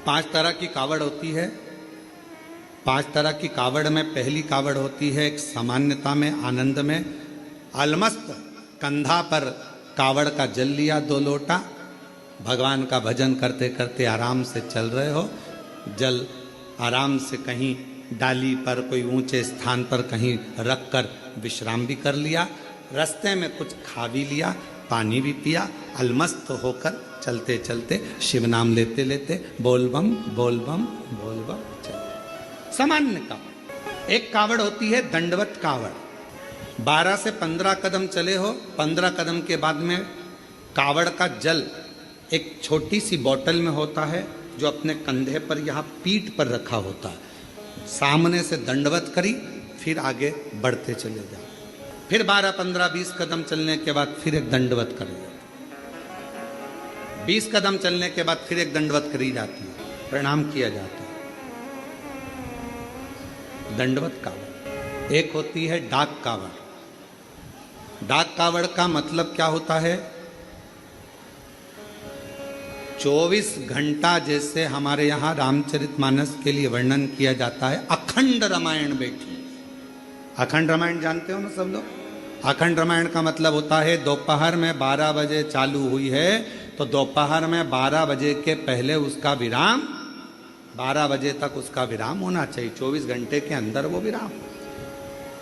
पांच तरह की कावड़ होती है। पांच तरह की कावड़ में पहली कावड़ होती है एक सामान्यता में, आनंद में। अलमस्त कंधा पर कावड़ का जल लिया 2 लोटा, भगवान का भजन करते करते आराम से चल रहे हो, जल आराम से कहीं डाली पर कोई ऊंचे स्थान पर कहीं रख कर विश्राम भी कर लिया, रास्ते में कुछ खा भी लिया, पानी भी पिया, अलमस्त होकर चलते चलते शिव नाम लेते लेते बोल बम बोल बम बोल बम चलते। सामान्य कावड़। एक कावड़ होती है दंडवत कावड़। 12 से 15 कदम चले हो, 15 कदम के बाद में कावड़ का जल एक छोटी सी बोतल में होता है जो अपने कंधे पर यहाँ पीठ पर रखा होता है। सामने से दंडवत करी, फिर आगे बढ़ते चले जाओ, फिर 12, 15, 20 कदम चलने के बाद फिर एक दंडवत करी जाती, 20 कदम चलने के बाद फिर एक दंडवत करी जाती है, प्रणाम किया जाता है। दंडवत कावड़। एक होती है डाक कावड़। डाक कावड़ का मतलब क्या होता है? 24 घंटा जैसे हमारे यहाँ रामचरितमानस के लिए वर्णन किया जाता है, अखंड रामायण बैठी। अखंड रामायण जानते हो ना सब लोग? अखंड रामायण का मतलब होता है दोपहर में 12 बजे चालू हुई है तो दोपहर में 12 बजे के पहले उसका विराम, 12 बजे तक उसका विराम होना चाहिए, 24 घंटे के अंदर वो विराम।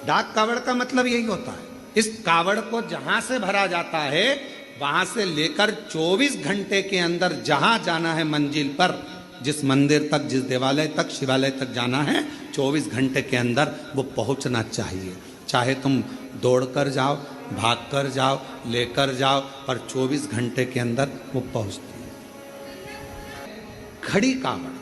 डाक कावड़ का मतलब यही होता है। इस कावड़ को जहां से भरा जाता है वहां से लेकर 24 घंटे के अंदर जहां जाना है मंजिल पर, जिस मंदिर तक, जिस देवालय तक, शिवालय तक जाना है, 24 घंटे के अंदर वो पहुंचना चाहिए। चाहे तुम दौड़कर जाओ, भागकर जाओ, लेकर जाओ, पर 24 घंटे के अंदर वो पहुंचती है। खड़ी कावड़।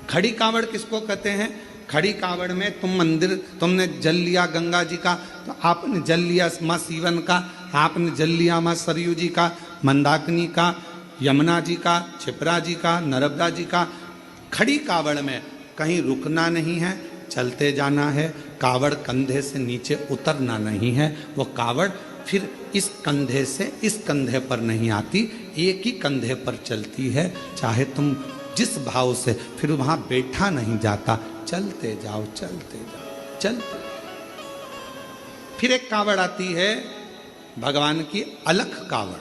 खड़ी कावड़ किसको कहते हैं? खड़ी कावड़ में तुम मंदिर, तुमने जल लिया गंगा जी का तो आपने जल लिया माँ सीवन का, आपने जल लिया माँ सरयू जी का, मंदाकिनी का, यमुना जी का, क्षिप्रा जी का, नर्मदा जी का। खड़ी कावड़ में कहीं रुकना नहीं है, चलते जाना है। कावड़ कंधे से नीचे उतरना नहीं है। वो कावड़ फिर इस कंधे से इस कंधे पर नहीं आती, एक ही कंधे पर चलती है। चाहे तुम जिस भाव से, फिर वहां बैठा नहीं जाता, चलते जाओ चलते जाओ चलते। फिर एक कावड़ आती है भगवान की अलख कावड़।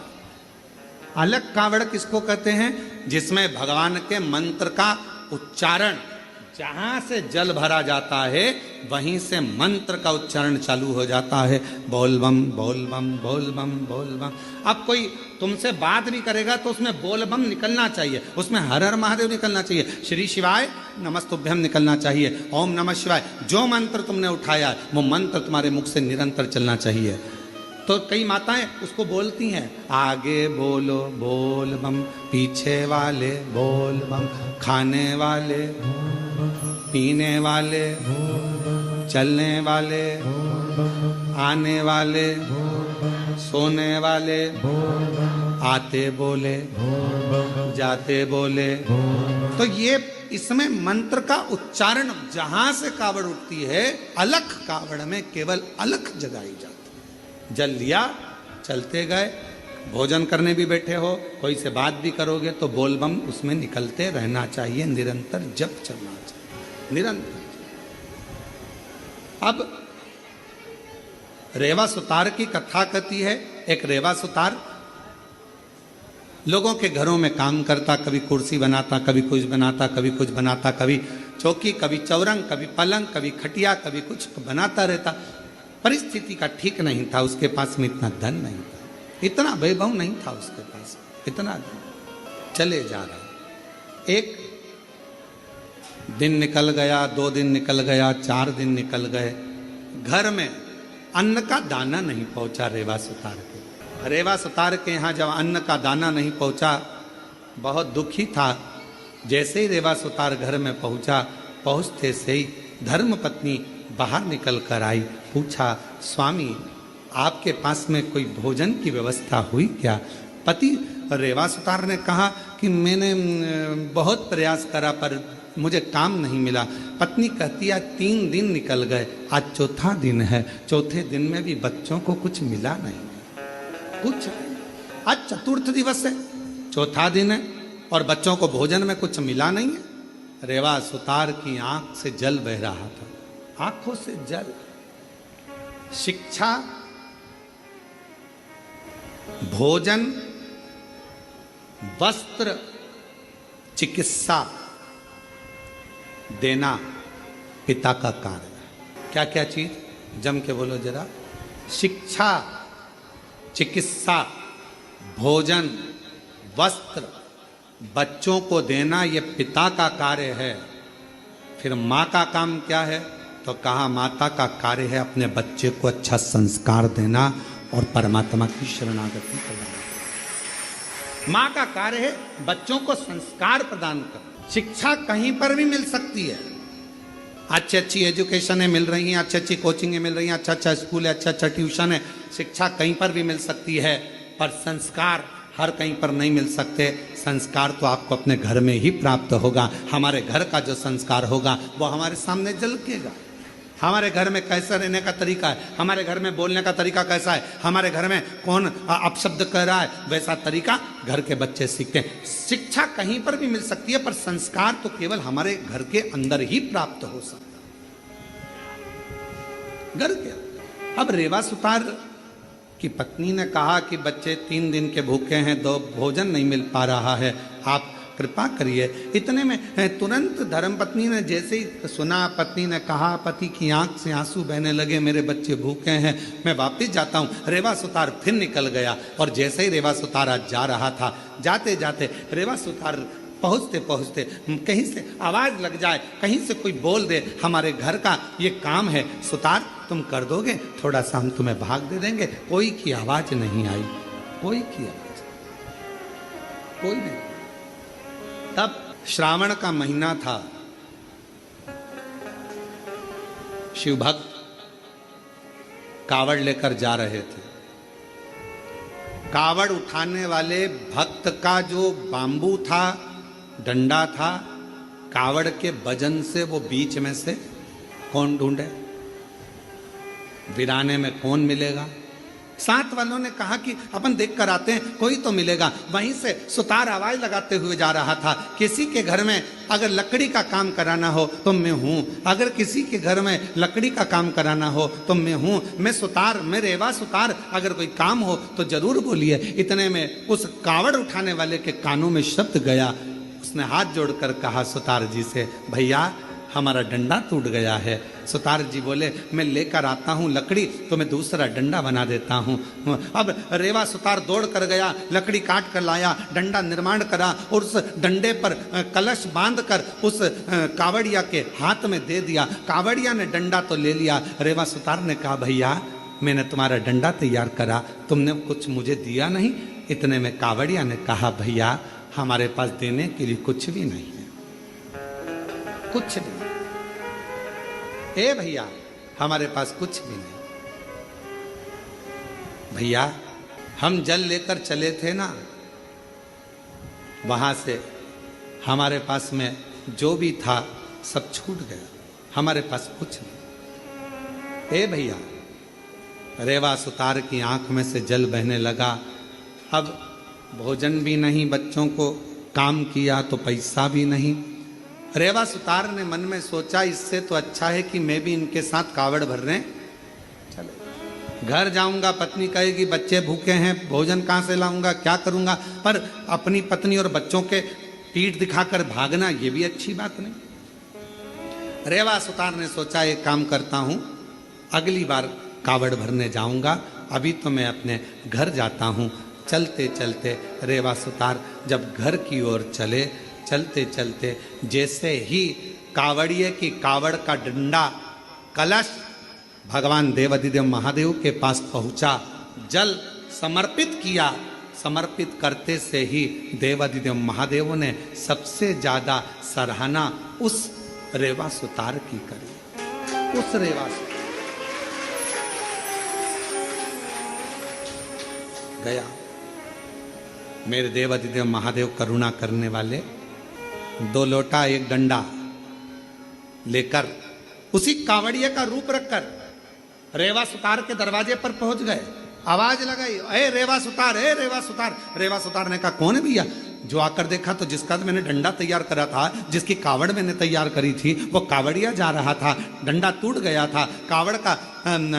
अलख कावड़ किसको कहते हैं? जिसमें भगवान के मंत्र का उच्चारण, जहां से जल भरा जाता है वहीं से मंत्र का उच्चारण चालू हो जाता है, बोल बम बोल बम बोल बम बोल बम। अब कोई तुमसे बात भी करेगा तो उसमें बोल बम निकलना चाहिए, उसमें हर हर महादेव निकलना चाहिए, श्री शिवाय नमस्तुभ्यम निकलना चाहिए, ओम नमः शिवाय। जो मंत्र तुमने उठाया वो मंत्र तुम्हारे मुख से निरंतर चलना चाहिए। तो कई माताएं उसको बोलती हैं, आगे बोलो बोल बम, पीछे वाले बोल बम, खाने वाले, पीने वाले, चलने वाले, आने वाले, सोने वाले, आते बोले, जाते बोले। तो ये इसमें मंत्र का उच्चारण जहां से कावड़ उठती है, अलख कावड़ में केवल अलख जगाई जाती। जल लिया, चलते गए, भोजन करने भी बैठे हो, कोई से बात भी करोगे तो बोल बम उसमें निकलते रहना चाहिए, निरंतर जप चलना चाहिए, निरंतर। अब रेवा सुतार की कथा कहती है। एक रेवा सुतार लोगों के घरों में काम करता, कभी कुर्सी बनाता, कभी कुछ बनाता, कभी कुछ बनाता, कभी चौकी, कभी चौरंग, कभी पलंग, कभी खटिया, कभी कुछ बनाता रहता। परिस्थिति का ठीक नहीं था, उसके पास में इतना धन नहीं था, इतना वैभव नहीं था उसके पास, इतना चले जा रहा। एक दिन निकल गया, 2 दिन निकल गया, 4 दिन निकल गए, घर में अन्न का दाना नहीं पहुंचा रेवा सुतार के। रेवा सुतार के यहाँ जब अन्न का दाना नहीं पहुंचा, बहुत दुखी था। जैसे ही रेवा सुतार घर में पहुंचा, पहुंचते से ही धर्मपत्नी बाहर निकल कर आई, पूछा, स्वामी आपके पास में कोई भोजन की व्यवस्था हुई क्या? पति रेवा सुतार ने कहा कि मैंने बहुत प्रयास करा पर मुझे काम नहीं मिला। पत्नी कहती है 3 दिन निकल गए, आज चौथा दिन है, चौथे दिन में भी बच्चों को कुछ मिला नहीं, कुछ। आज चतुर्थ दिवस है, चौथा दिन है, और बच्चों को भोजन में कुछ मिला नहीं है। रेवा सुतार की आंख से जल बह रहा था, आंखों से जल। शिक्षा, भोजन, वस्त्र, चिकित्सा देना पिता का कार्य है। क्या क्या चीज, जम के बोलो जरा। शिक्षा, चिकित्सा, भोजन, वस्त्र बच्चों को देना ये पिता का कार्य है। फिर माँ का काम क्या है? तो कहा माता का कार्य है अपने बच्चे को अच्छा संस्कार देना और परमात्मा की शरणागति करना। माँ का कार्य है बच्चों को संस्कार प्रदान करना। शिक्षा कहीं पर भी मिल सकती है, अच्छी अच्छी एजुकेशन मिल रही हैं, अच्छी अच्छी कोचिंग मिल रही हैं, अच्छा अच्छा स्कूल है, अच्छा अच्छा ट्यूशन है, शिक्षा कहीं पर भी मिल सकती है, पर संस्कार हर कहीं पर नहीं मिल सकते। संस्कार तो आपको अपने घर में ही प्राप्त होगा। हमारे घर का जो संस्कार होगा वो हमारे सामने झलकेगा। हमारे घर में कैसा रहने का तरीका है, हमारे घर में बोलने का तरीका कैसा है, हमारे घर में कौन अपशब्द कह रहा है, वैसा तरीका घर के बच्चे सीखते हैं। शिक्षा कहीं पर भी मिल सकती है, पर संस्कार तो केवल हमारे घर के अंदर ही प्राप्त हो सकता है, घर के अंदर। अब रेवा सुतार की पत्नी ने कहा कि बच्चे 3 दिन के भूखे हैं, 2 भोजन नहीं मिल पा रहा है, आप कृपा करिए। इतने में तुरंत धर्मपत्नी ने जैसे ही सुना, पत्नी ने कहा, पति की आंख से आंसू बहने लगे, मेरे बच्चे भूखे हैं, मैं वापस जाता हूँ। रेवा सुतार फिर निकल गया और जैसे ही रेवा सुतार आज जा रहा था, जाते जाते रेवा सुतार पहुँचते पहुँचते कहीं से आवाज़ लग जाए, कहीं से कोई बोल दे, हमारे घर का ये काम है सुतार, तुम कर दोगे, थोड़ा सा हम तुम्हें भाग दे देंगे। कोई की आवाज़ नहीं आई, कोई की आवाज़, कोई नहीं। तब श्रावण का महीना था, शिव भक्त कावड़ लेकर जा रहे थे। कावड़ उठाने वाले भक्त का जो बांबू था, डंडा था, कावड़ के वजन से वो बीच में से कौन ढूंढे, वीराने में कौन मिलेगा। साथ वालों ने कहा कि अपन देख कर आते हैं, कोई तो मिलेगा। वहीं से सुतार आवाज लगाते हुए जा रहा था, किसी के घर में अगर लकड़ी का काम कराना हो तो मैं हूँ, अगर किसी के घर में लकड़ी का काम कराना हो तो मैं हूँ, मैं सुतार, मैं रेवा सुतार, अगर कोई काम हो तो जरूर बोलिए। इतने में उस कावड़ उठाने वाले के कानों में शब्द गया, उसने हाथ जोड़कर कहा सुतार जी से, भैया हमारा डंडा टूट गया है। सुतार जी बोले, मैं लेकर आता हूँ लकड़ी तो मैं दूसरा डंडा बना देता हूँ। अब रेवा सुतार दौड़ कर गया, लकड़ी काट कर लाया, डंडा निर्माण करा और उस डंडे पर कलश बांध कर उस कावड़िया के हाथ में दे दिया। कावड़िया ने डंडा तो ले लिया, रेवा सुतार ने कहा, भैया मैंने तुम्हारा डंडा तैयार करा, तुमने कुछ मुझे दिया नहीं। इतने में कावड़िया ने कहा, भैया हमारे पास देने के लिए कुछ भी नहीं है, कुछ भी। ए भैया हमारे पास कुछ भी नहीं। भैया हम जल लेकर चले थे ना, वहां से हमारे पास में जो भी था सब छूट गया, हमारे पास कुछ नहीं। ए भैया, रेवा सुतार की आंख में से जल बहने लगा। अब भोजन भी नहीं, बच्चों को काम किया तो पैसा भी नहीं। रेवा सुतार ने मन में सोचा, इससे तो अच्छा है कि मैं भी इनके साथ कावड़ भर रहे, चले घर जाऊंगा, पत्नी कहेगी बच्चे भूखे हैं, भोजन कहाँ से लाऊंगा, क्या करूंगा। पर अपनी पत्नी और बच्चों के पीठ दिखाकर भागना ये भी अच्छी बात नहीं। रेवा सुतार ने सोचा, एक काम करता हूं, अगली बार कावड़ भरने जाऊंगा, अभी तो मैं अपने घर जाता हूं। चलते चलते रेवा सुतार जब घर की ओर चले, चलते चलते जैसे ही कावड़िए की कावड़ का डंडा कलश भगवान देवाधिदेव महादेव के पास पहुंचा, जल समर्पित किया, समर्पित करते से ही देवाधिदेव महादेव ने सबसे ज्यादा सराहना उस रेवा सुतार की करी। उस रेवा गया, मेरे देवाधिदेव महादेव करुणा करने वाले, 2 लोटा 1 डंडा लेकर उसी कावड़िए का रूप रखकर रेवा सुतार के दरवाजे पर पहुंच गए। आवाज लगाई, ए रेवा सुतार, ए रेवा सुतार। रेवा सुतार ने कहा, कौन है भैया? जो आकर देखा तो जिसका मैंने डंडा तैयार करा था, जिसकी कावड़ मैंने तैयार करी थी, वो कावड़िया जा रहा था, डंडा टूट गया था। कावड़ का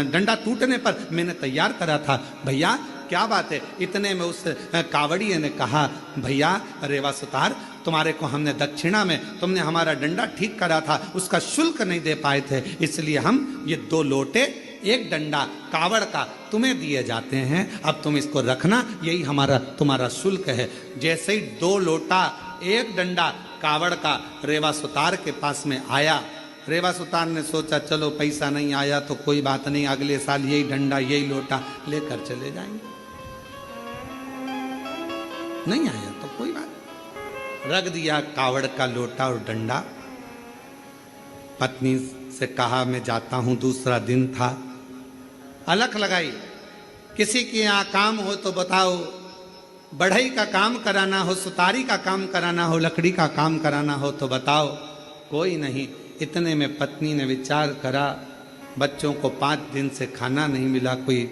डंडा टूटने पर मैंने तैयार करा था। भैया क्या बात है? इतने में उस कावड़िए ने कहा, भैया रेवा सुतार, तुम्हारे को हमने दक्षिणा में, तुमने हमारा डंडा ठीक करा था, उसका शुल्क नहीं दे पाए थे, इसलिए हम ये 2 लोटे 1 डंडा कावड़ का तुम्हें दिए जाते हैं, अब तुम इसको रखना, यही हमारा तुम्हारा शुल्क है। जैसे ही 2 लोटा 1 डंडा कावड़ का रेवा सुतार के पास में आया, रेवा सुतार ने सोचा चलो पैसा नहीं आया तो कोई बात नहीं, अगले साल यही डंडा यही लोटा लेकर चले जाएंगे। नहीं आया तो कोई बात, रख दिया कावड़ का लोटा और डंडा। पत्नी से कहा मैं जाता हूं, दूसरा दिन था। अलख लगाई, किसी के यहाँ काम हो तो बताओ, बढ़ई का काम कराना हो, सुतारी का काम कराना हो, लकड़ी का काम कराना हो तो बताओ, कोई नहीं। इतने में पत्नी ने विचार करा, बच्चों को 5 दिन से खाना नहीं मिला, कोई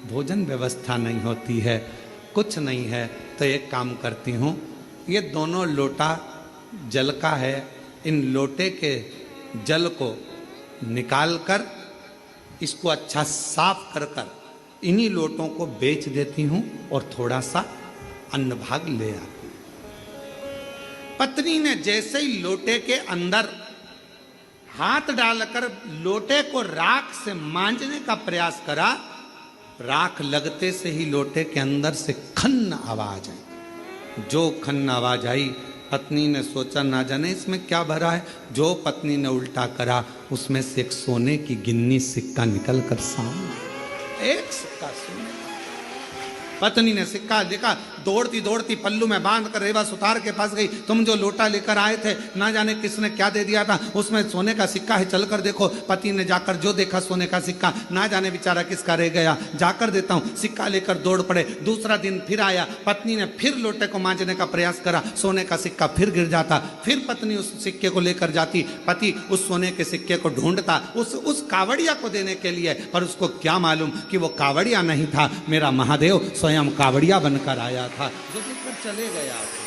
भोजन व्यवस्था नहीं होती है, कुछ नहीं है, तो एक काम करती हूँ, ये दोनों लोटा जल का है, इन लोटे के जल को निकाल कर इसको अच्छा साफ कर कर इन्हीं लोटों को बेच देती हूँ और थोड़ा सा अन्न भाग ले आती। पत्नी ने जैसे ही लोटे के अंदर हाथ डालकर लोटे को राख से मांजने का प्रयास करा, राख लगते से ही लोटे के अंदर से खन्न आवाज आई। जो खन्न आवाज आई, पत्नी ने सोचा ना जाने इसमें क्या भरा है। जो पत्नी ने उल्टा करा, उसमें से एक सोने की गिन्नी सिक्का निकल कर सामने, एक सिक्का सोने का। पत्नी ने सिक्का देखा, दौड़ती दौड़ती पल्लू में बांध कर रेवा सुतार के पास गई। तुम जो लोटा लेकर आए थे, ना जाने किसने क्या दे दिया था, उसमें सोने का सिक्का है, चलकर देखो। पति ने जाकर जो देखा सोने का सिक्का, ना जाने बेचारा किसका रह गया, जाकर देता हूं। सिक्का लेकर दौड़ पड़े। दूसरा दिन फिर आया, पत्नी ने फिर लोटे को मांजने का प्रयास करा, सोने का सिक्का फिर गिर जाता। फिर पत्नी उस सिक्के को लेकर जाती, पति उस सोने के सिक्के को ढूंढता उस कावड़िया को देने के लिए, पर उसको क्या मालूम कि वो कावड़िया नहीं था, मेरा महादेव स्वयं कावड़िया बनकर आया था, जो देखकर चले गया था।